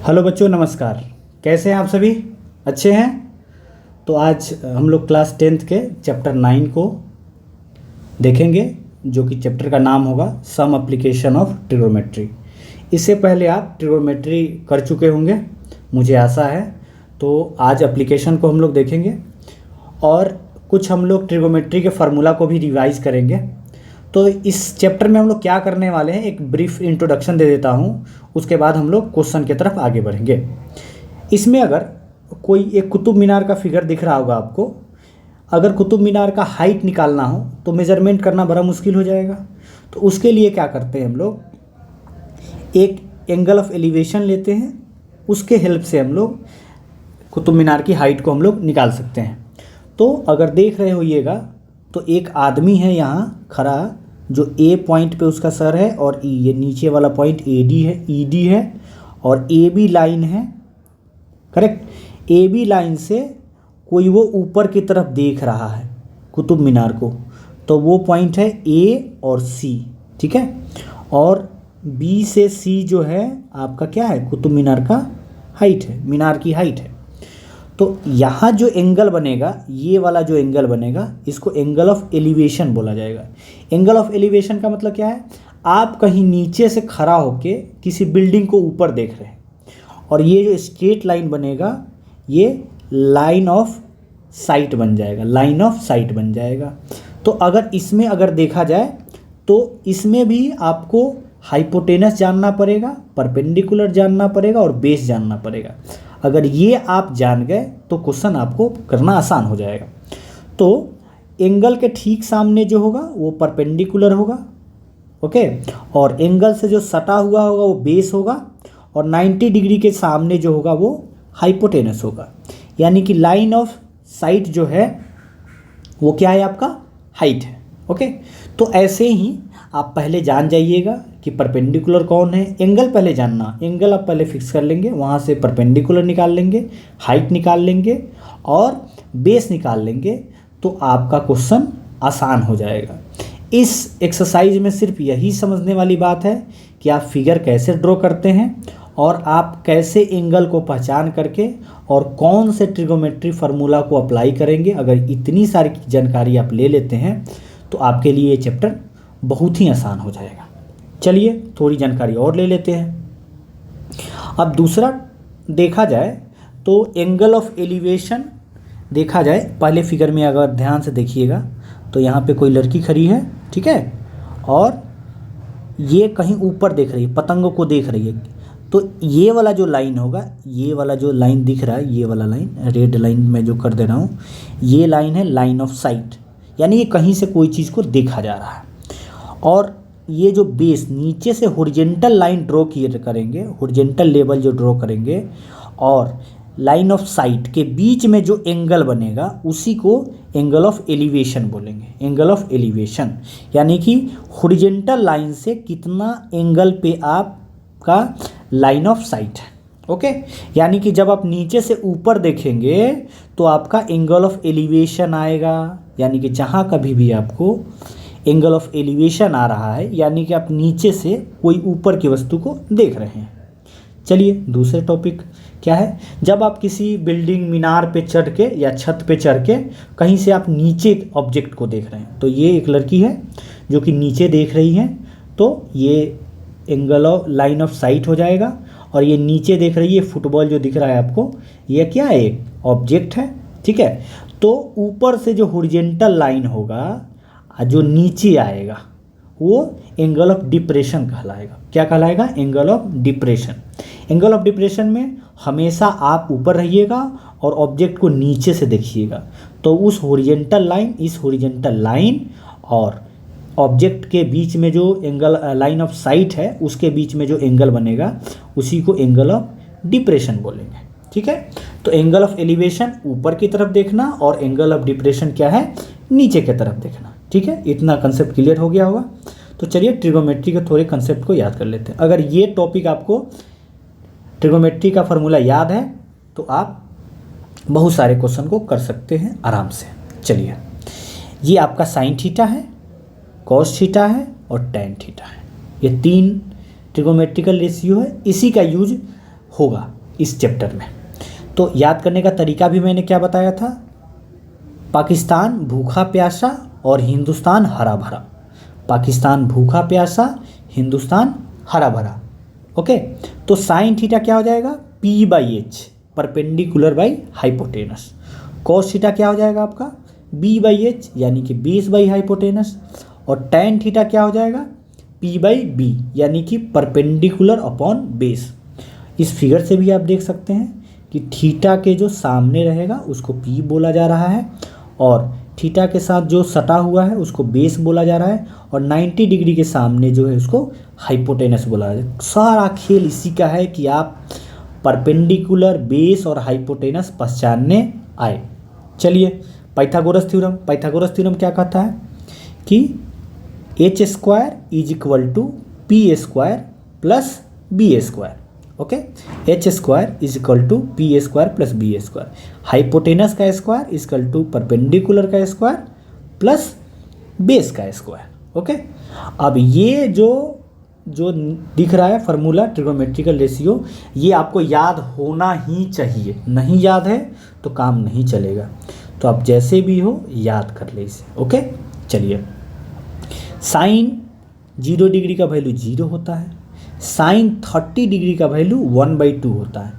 Hello बच्चों, नमस्कार। कैसे हैं आप सभी? अच्छे हैं? तो आज हम लोग क्लास 10th के चैप्टर 9 को देखेंगे, जो कि चैप्टर का नाम होगा सम एप्लीकेशन ऑफ ट्रिग्नोमेट्री। इससे पहले आप ट्रिग्नोमेट्री कर चुके होंगे, मुझे आशा है। तो आज एप्लीकेशन को हम लोग देखेंगे और कुछ हम लोग ट्रिग्नोमेट्री के फार्मूला को भी रिवाइज करेंगे। तो इस चैप्टर में हम लोग क्या करने वाले हैं, एक ब्रीफ इंट्रोडक्शन दे देता हूँ, उसके बाद हम लोग क्वेश्चन की तरफ आगे बढ़ेंगे। इसमें अगर कोई एक कुतुब मीनार का फिगर दिख रहा होगा आपको, अगर कुतुब मीनार का हाइट निकालना हो तो मेज़रमेंट करना बड़ा मुश्किल हो जाएगा। तो उसके लिए क्या करते हैं, हम लोग एक एंगल ऑफ एलिवेशन लेते हैं, उसके हेल्प से हम लोग कुतुब मीनार की हाइट को हम लोग निकाल सकते हैं। तो अगर देख रहे होइएगा तो एक आदमी है यहाँ खड़ा, जो ए पॉइंट पे उसका सर है और ये नीचे वाला पॉइंट ईडी है और ए बी लाइन है, करेक्ट। ए बी लाइन से कोई वो ऊपर की तरफ देख रहा है कुतुब मीनार को, तो वो पॉइंट है ए और सी, ठीक है। और बी से सी जो है आपका क्या है, कुतुब मीनार का हाइट है, मीनार की हाइट है। तो यहाँ जो एंगल बनेगा, ये वाला जो एंगल बनेगा, इसको एंगल ऑफ एलिवेशन बोला जाएगा। एंगल ऑफ एलिवेशन का मतलब क्या है, आप कहीं नीचे से खड़ा होके किसी बिल्डिंग को ऊपर देख रहे हैं और ये जो स्ट्रेट लाइन बनेगा, ये लाइन ऑफ साइट बन जाएगा, लाइन ऑफ साइट बन जाएगा। तो अगर इसमें अगर देखा जाए तो इसमें भी आपको हाइपोटेनस जानना पड़ेगा, परपेंडिकुलर जानना पड़ेगा और बेस जानना पड़ेगा। अगर ये आप जान गए तो क्वेश्चन आपको करना आसान हो जाएगा। तो एंगल के ठीक सामने जो होगा वो परपेंडिकुलर होगा, ओके, और एंगल से जो सटा हुआ होगा वो बेस होगा, और 90 डिग्री के सामने जो होगा वो हाइपोटेनस होगा। यानी कि लाइन ऑफ साइट जो है वो क्या है, आपका हाइट है, ओके। तो ऐसे ही आप पहले जान जाइएगा कि परपेंडिकुलर कौन है। एंगल पहले जानना, एंगल आप पहले फिक्स कर लेंगे, वहाँ से परपेंडिकुलर निकाल लेंगे, हाइट निकाल लेंगे और बेस निकाल लेंगे, तो आपका क्वेश्चन आसान हो जाएगा। इस एक्सरसाइज में सिर्फ यही समझने वाली बात है कि आप फिगर कैसे ड्रॉ करते हैं और आप कैसे एंगल को पहचान करके और कौन से ट्रिग्नोमेट्री फार्मूला को अप्लाई करेंगे। अगर इतनी सारी जानकारी आप ले लेते हैं तो आपके लिए ये चैप्टर बहुत ही आसान हो जाएगा। चलिए थोड़ी जानकारी और ले लेते हैं। अब दूसरा देखा जाए तो एंगल ऑफ एलिवेशन देखा जाए, पहले फिगर में अगर ध्यान से देखिएगा तो यहाँ पे कोई लड़की खड़ी है, ठीक है, और ये कहीं ऊपर देख रही है, पतंगों को देख रही है। तो ये वाला जो लाइन होगा, ये वाला जो लाइन दिख रहा है, ये वाला लाइन, रेड लाइन मैं जो कर दे रहा हूँ, ये लाइन है लाइन ऑफ साइट, यानी ये कहीं से कोई चीज़ को देखा जा रहा है। और ये जो बेस नीचे से हॉरिजॉन्टल लाइन ड्रॉ किए करेंगे, हॉरिजॉन्टल लेवल जो ड्रॉ करेंगे, और लाइन ऑफ साइट के बीच में जो एंगल बनेगा उसी को एंगल ऑफ एलिवेशन बोलेंगे। एंगल ऑफ एलिवेशन यानी कि हॉरिजॉन्टल लाइन से कितना एंगल पे आपका लाइन ऑफ साइट है, ओके। यानी कि जब आप नीचे से ऊपर देखेंगे तो आपका एंगल ऑफ एलिवेशन आएगा, यानी कि जहाँ कभी भी आपको एंगल ऑफ एलिवेशन आ रहा है, यानी कि आप नीचे से कोई ऊपर की वस्तु को देख रहे हैं। चलिए दूसरे टॉपिक क्या है, जब आप किसी बिल्डिंग मीनार पे चढ़ के या छत पे चढ़ के कहीं से आप नीचे ऑब्जेक्ट को देख रहे हैं, तो ये एक लड़की है जो कि नीचे देख रही है, तो ये angle of line of site हो जाएगा। और ये नीचे देख रही है, फुटबॉल जो दिख रहा है आपको, ये क्या है, एक ऑब्जेक्ट है, ठीक है। तो ऊपर से जो हॉरिजॉन्टल लाइन होगा, जो नीचे आएगा, वो एंगल ऑफ डिप्रेशन कहलाएगा। क्या कहलाएगा, angle of depression. Angle of depression में हमेशा आप ऊपर रहिएगा और ऑब्जेक्ट को नीचे से देखिएगा, तो उस हॉरिजॉन्टल लाइन, इस हॉरिजॉन्टल लाइन और ऑब्जेक्ट के बीच में जो एंगल लाइन ऑफ साइट है, उसके बीच में जो एंगल बनेगा उसी को एंगल ऑफ डिप्रेशन बोलेंगे, ठीक है। तो एंगल ऑफ एलिवेशन ऊपर की तरफ देखना और एंगल ऑफ डिप्रेशन क्या है, नीचे की तरफ देखना, ठीक है। इतना कंसेप्ट क्लियर हो गया होगा। तो चलिए ट्रिग्नोमेट्री के थोड़े कंसेप्ट को याद कर लेते हैं। अगर ये टॉपिक आपको ट्रिग्नोमेट्री का फार्मूला याद है तो आप बहुत सारे क्वेश्चन को कर सकते हैं आराम से। चलिए, ये आपका साइन थीटा है, कॉस थीटा है और टैन थीटा है। ये तीन ट्रिग्नोमेट्रिकल रेशियो है। इसी का यूज होगा इस चैप्टर में। तो याद करने का तरीका भी मैंने क्या बताया था, पाकिस्तान भूखा प्यासा और हिंदुस्तान हरा भरा। पाकिस्तान भूखा प्यासा, हिंदुस्तान हरा भरा। ओके, तो साइन थीटा क्या हो जाएगा, P/H perpendicular by hypotenuse. Cos theta क्या हो जाएगा आपका, B/H यानी कि बेस बाई हाइपोटेनस। और टैन थीटा क्या हो जाएगा, P/B यानी कि परपेंडिकुलर अपॉन बेस। इस फिगर से भी आप देख सकते हैं कि थीटा के जो सामने रहेगा उसको P बोला जा रहा है, और थीटा के साथ जो सटा हुआ है उसको बेस बोला जा रहा है, और 90 डिग्री के सामने जो है उसको हाइपोटेनस बोला जा रहा है। सारा खेल इसी का है कि आप परपेंडिकुलर, बेस और हाइपोटेनस पहचानने आए। चलिए, पाइथागोरस थ्योरम क्या कहता है कि H² is equal to P² plus B²। Okay, H² is equal to P² plus B²। Hypotenuse का square is equal to perpendicular का स्क्वायर प्लस बेस का स्क्वायर। ओके, अब ये जो दिख रहा है फार्मूला ट्रिगोनोमेट्रिकल रेशियो, ये आपको याद होना ही चाहिए। नहीं याद है तो काम नहीं चलेगा, तो आप जैसे भी हो याद कर ले इसे। ओके, चलिए, साइन 0 डिग्री का वैल्यू 0 होता है, साइन 30 डिग्री का वैल्यू 1/2 होता है।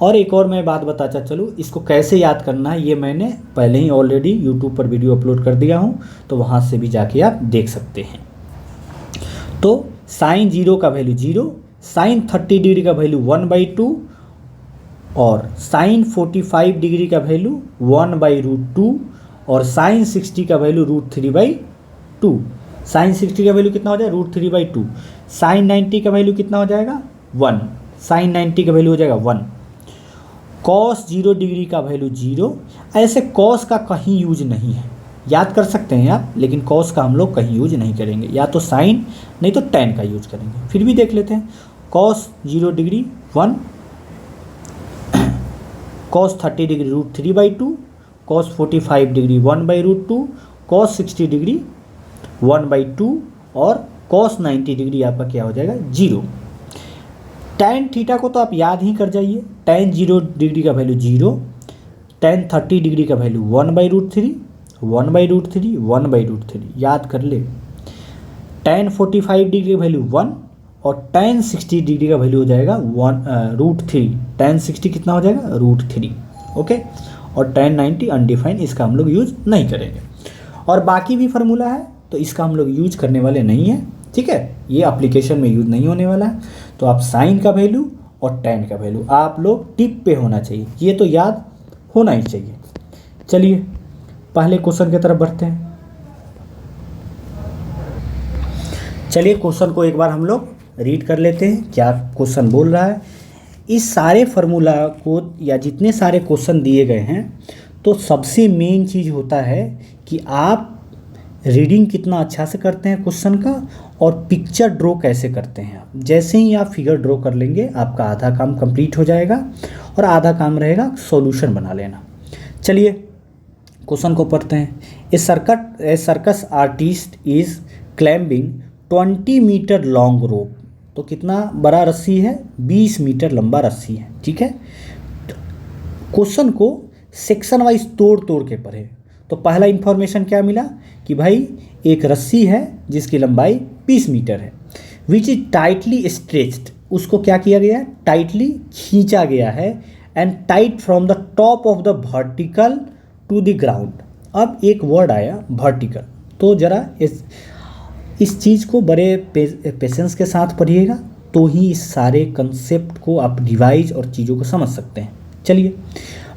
और एक और मैं बात बताता चलूँ, इसको कैसे याद करना है ये मैंने पहले ही ऑलरेडी यूट्यूब पर वीडियो अपलोड कर दिया हूँ, तो वहाँ से भी जाके आप देख सकते हैं। तो साइन 0 का वैल्यू 0, साइन 30 डिग्री का वैल्यू 1/2 और साइन 45 डिग्री का वैल्यू 1/√2 और साइन 60 का वैल्यू √3/2। साइन 60 का वैल्यू कितना हो जाएगा, √3/2। साइन 90 का वैल्यू कितना हो जाएगा, 1। साइन 90 का वैल्यू हो जाएगा 1। कॉस 0 डिग्री का वैल्यू 0। ऐसे कॉस का कहीं यूज नहीं है, याद कर सकते हैं आप, लेकिन कॉस का हम लोग कहीं यूज नहीं करेंगे, या तो साइन नहीं तो टैन का यूज करेंगे। फिर भी देख लेते हैं, cos 0 degree 1, cos 30 degree √3/2, cos 45 degree 1/√2, cos 60 degree 1/2 और कॉस 90 डिग्री आपका क्या हो जाएगा, 0। टैन थीटा को तो आप याद ही कर जाइए, टैन 0 डिग्री का वैल्यू 0, टैन 30 डिग्री का वैल्यू 1/√3, 1/√3, 1/√3 याद कर ले। टैन 45 डिग्री का वैल्यू 1 और टैन 60 डिग्री का वैल्यू हो जाएगा √3। टैन 60 कितना हो जाएगा, √3। ओके, और टैन 90 अनडिफाइंड, इसका हम लोग यूज नहीं करेंगे। और बाकी भी फार्मूला है तो इसका हम लोग यूज करने वाले नहीं हैं, ठीक है, ये एप्लीकेशन में यूज नहीं होने वाला है। तो आप साइन का वैल्यू और टैन का वैल्यू आप लोग टिप पे होना चाहिए, ये तो याद होना ही चाहिए। चलिए पहले क्वेश्चन की तरफ बढ़ते हैं। चलिए क्वेश्चन को एक बार हम लोग रीड कर लेते हैं, क्या क्वेश्चन बोल रहा है। इस सारे फार्मूला को या जितने सारे क्वेश्चन दिए गए हैं, तो सबसे मेन चीज़ होता है कि आप रीडिंग कितना अच्छा से करते हैं क्वेश्चन का, और पिक्चर ड्रॉ कैसे करते हैं आप। जैसे ही आप फिगर ड्रॉ कर लेंगे आपका आधा काम कंप्लीट हो जाएगा, और आधा काम रहेगा सॉल्यूशन बना लेना। चलिए क्वेश्चन को पढ़ते हैं। A circus artist is climbing 20 metre long rope. तो कितना बड़ा रस्सी है, 20 मीटर लंबा रस्सी है, ठीक है। क्वेश्चन को सेक्शन वाइज तोड़ के पढ़े। तो पहला इंफॉर्मेशन क्या मिला कि भाई एक रस्सी है जिसकी लंबाई 20 मीटर है, विच इज टाइटली स्ट्रेच्ड। उसको क्या किया गया है, टाइटली खींचा गया है, and tight from the top of the vertical to the ground. अब एक वर्ड आया वर्टिकल, तो ज़रा इस चीज़ को बड़े पेशेंस के साथ पढ़िएगा, तो ही इस सारे कंसेप्ट को आप रिवाइज और चीज़ों को समझ सकते हैं। चलिए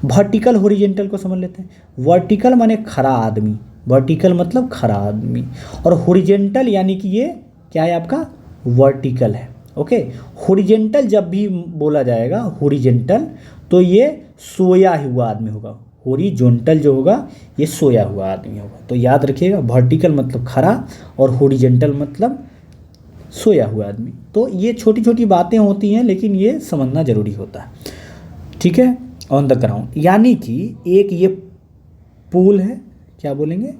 वर्टिकल हॉरिजॉन्टल को समझ लेते हैं। वर्टिकल माने खड़ा आदमी, वर्टिकल मतलब खड़ा आदमी, और हॉरिजॉन्टल यानी कि ये क्या है आपका, वर्टिकल है। ओके, हॉरिजॉन्टल जब भी बोला जाएगा हॉरिजॉन्टल, तो ये सोया हुआ आदमी होगा। हॉरिजॉन्टल जो होगा ये सोया हुआ आदमी होगा। तो याद रखिएगा, वर्टिकल मतलब खड़ा और हॉरिजॉन्टल मतलब सोया हुआ आदमी। तो ये छोटी छोटी बातें होती हैं, लेकिन ये समझना ज़रूरी होता है, ठीक है। ऑन द ग्राउंड यानी कि एक ये पोल है, क्या बोलेंगे,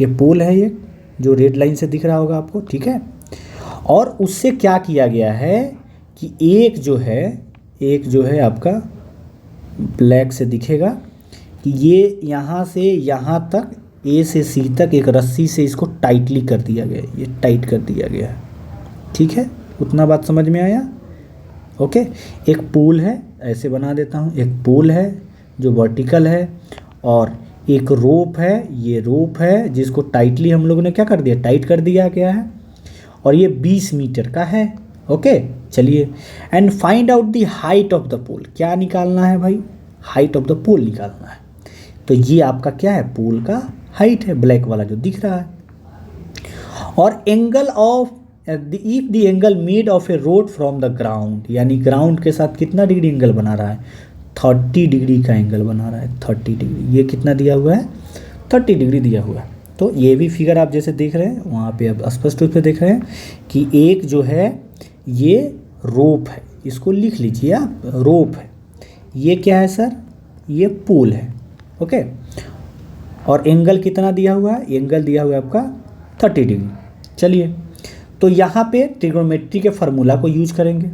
ये पोल है, ये जो रेड लाइन से दिख रहा होगा आपको, ठीक है। और उससे क्या किया गया है कि एक जो है एक जो है आपका ब्लैक से दिखेगा कि ये यहाँ से यहाँ तक ए से सी तक एक रस्सी से इसको टाइटली कर दिया गया है, ये टाइट कर दिया गया है। ठीक है, उतना बात समझ में आया? ओके। एक पोल है, ऐसे बना देता हूँ, एक पोल है जो वर्टिकल है और एक रोप है, ये रोप है जिसको टाइटली हम लोगों ने क्या कर दिया, टाइट कर दिया गया है और ये 20 मीटर का है। ओके चलिए, and find out the height of the pole. क्या निकालना है भाई? हाइट ऑफ द पोल निकालना है। तो ये आपका क्या है, पोल का हाइट है, ब्लैक वाला जो दिख रहा है। और angle of if the angle made of A road from the ground, यानी ग्राउंड के साथ कितना डिग्री एंगल बना रहा है, 30 डिग्री का एंगल बना रहा है, 30 डिग्री। ये कितना दिया हुआ है, 30 डिग्री दिया हुआ है। तो ये भी फिगर आप जैसे देख रहे हैं वहाँ पे अब स्पष्ट रूप से देख रहे हैं कि एक जो है ये रोप है, इसको लिख लीजिए आप, रोप है। ये क्या है सर, ये पोल है। ओके, और एंगल कितना दिया हुआ है, एंगल दिया हुआ है आपका 30 डिग्री। चलिए, तो यहाँ पे ट्रिग्नोमेट्री के फार्मूला को यूज करेंगे।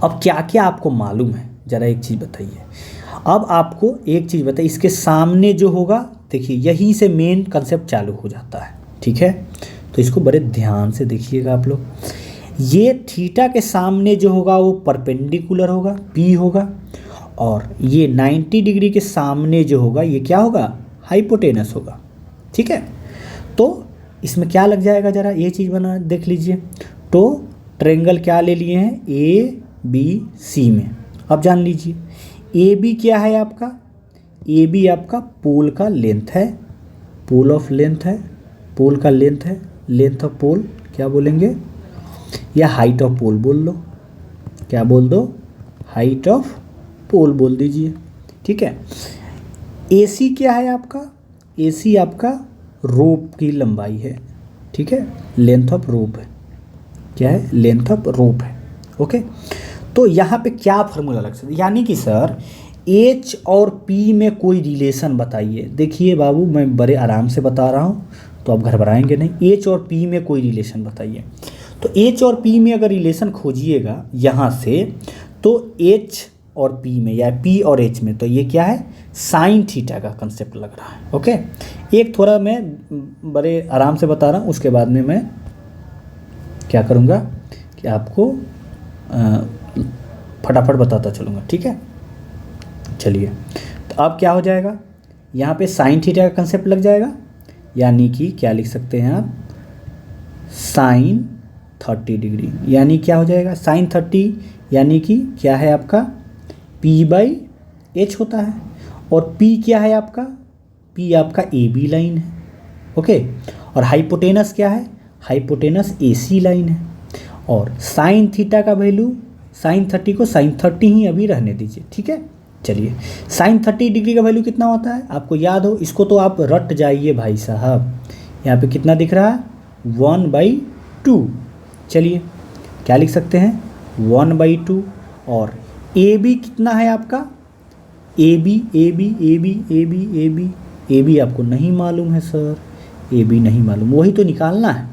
अब क्या क्या आपको मालूम है, ज़रा एक चीज़ बताइए। अब आपको एक चीज़ बताइए, इसके सामने जो होगा, देखिए यहीं से मेन कंसेप्ट चालू हो जाता है। ठीक है, तो इसको बड़े ध्यान से देखिएगा आप लोग। ये थीटा के सामने जो होगा वो परपेंडिकुलर होगा, पी होगा, और ये 90 डिग्री के सामने जो होगा ये क्या होगा, हाइपोटेनस होगा। ठीक है, तो इसमें क्या लग जाएगा, ज़रा ये चीज़ बना देख लीजिए। तो ट्रायंगल क्या ले लिए हैं, ए बी सी में। अब जान लीजिए ए बी क्या है आपका, ए बी आपका पोल का लेंथ है, पोल ऑफ लेंथ है, पोल का लेंथ है, लेंथ ऑफ पोल क्या बोलेंगे, या हाइट ऑफ पोल बोल लो, क्या बोल दो, हाइट ऑफ पोल बोल दीजिए। ठीक है, ए सी क्या है आपका, ए सी आपका रोप की लंबाई है। ठीक है, लेंथ ऑफ रोप है, क्या है, लेंथ ऑफ रोप है। ओके, तो यहाँ पे क्या फार्मूला लग सकता है, यानी कि सर एच और पी में कोई रिलेशन बताइए। देखिए बाबू, मैं बड़े आराम से बता रहा हूँ तो आप घबराएंगे नहीं। एच और पी में कोई रिलेशन बताइए। तो एच और पी में अगर रिलेशन खोजिएगा यहाँ से, तो एच और पी में या पी और एच में, तो ये क्या है, साइन थीटा का कंसेप्ट लग रहा है। ओके, एक थोड़ा मैं बड़े आराम से बता रहा हूँ, उसके बाद में मैं क्या करूँगा कि आपको फटाफट बताता चलूँगा। ठीक है, चलिए, तो अब क्या हो जाएगा, यहाँ पे साइन थीटा का कंसेप्ट लग जाएगा, यानी कि क्या लिख सकते हैं आप, साइन 30 डिग्री, यानी क्या हो जाएगा, साइन 30 यानी कि क्या है आपका, पी बाई एच होता है। और पी क्या है आपका, पी आपका ए बी लाइन है। ओके, और हाइपोटेनस क्या है, हाइपोटेनस ए सी लाइन है। और साइन थीटा का वैल्यू, साइन 30 को साइन 30 ही अभी रहने दीजिए। ठीक है, चलिए, साइन 30 डिग्री का वैल्यू कितना होता है आपको याद हो, इसको तो आप रट जाइए भाई साहब। यहाँ पे कितना दिख रहा है, 1/2। चलिए, क्या लिख सकते हैं, 1/2। और ए बी कितना है आपका, A B A B A B A B A B A B आपको नहीं मालूम है सर, ए बी नहीं मालूम, वही तो निकालना है।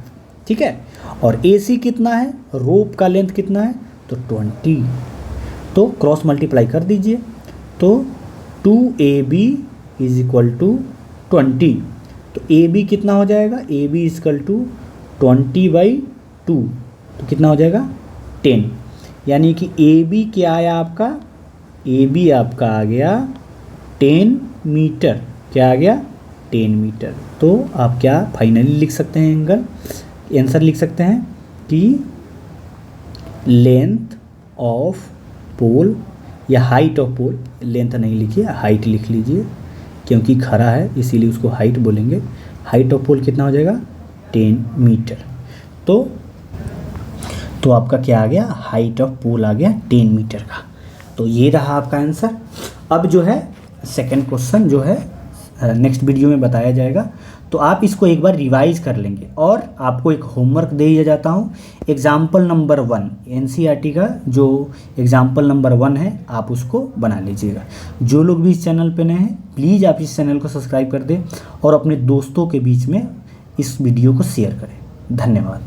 ठीक है, और ए सी कितना है, रोप का लेंथ कितना है, तो 20। तो क्रॉस मल्टीप्लाई कर दीजिए, तो 2AB इज इक्वल टू 20। तो ए बी कितना हो जाएगा, ए बी इजकल टू 20/2, तो कितना हो जाएगा, 10। यानी कि ए बी क्या आया आपका, ए बी आपका आ गया 10 मीटर। क्या आ गया, 10 मीटर। तो आप क्या फाइनली लिख सकते हैं, एंगल आंसर लिख सकते हैं कि लेंथ ऑफ पोल या हाइट ऑफ पोल, लेंथ नहीं लिखिए, हाइट लिख लीजिए, क्योंकि खड़ा है इसीलिए उसको हाइट बोलेंगे। हाइट ऑफ पोल कितना हो जाएगा, 10 मीटर। तो आपका क्या आ गया, हाइट ऑफ पोल आ गया 10 मीटर का। तो ये रहा आपका आंसर। अब जो है सेकंड क्वेश्चन जो है नेक्स्ट वीडियो में बताया जाएगा, तो आप इसको एक बार रिवाइज कर लेंगे। और आपको एक होमवर्क दे दिया जाता हूँ, एग्जाम्पल नंबर 1 एनसीईआरटी का जो एग्जाम्पल नंबर 1 है आप उसको बना लीजिएगा। जो लोग भी इस चैनल पे नए हैं प्लीज़ आप इस चैनल को सब्सक्राइब कर दें और अपने दोस्तों के बीच में इस वीडियो को शेयर करें। धन्यवाद।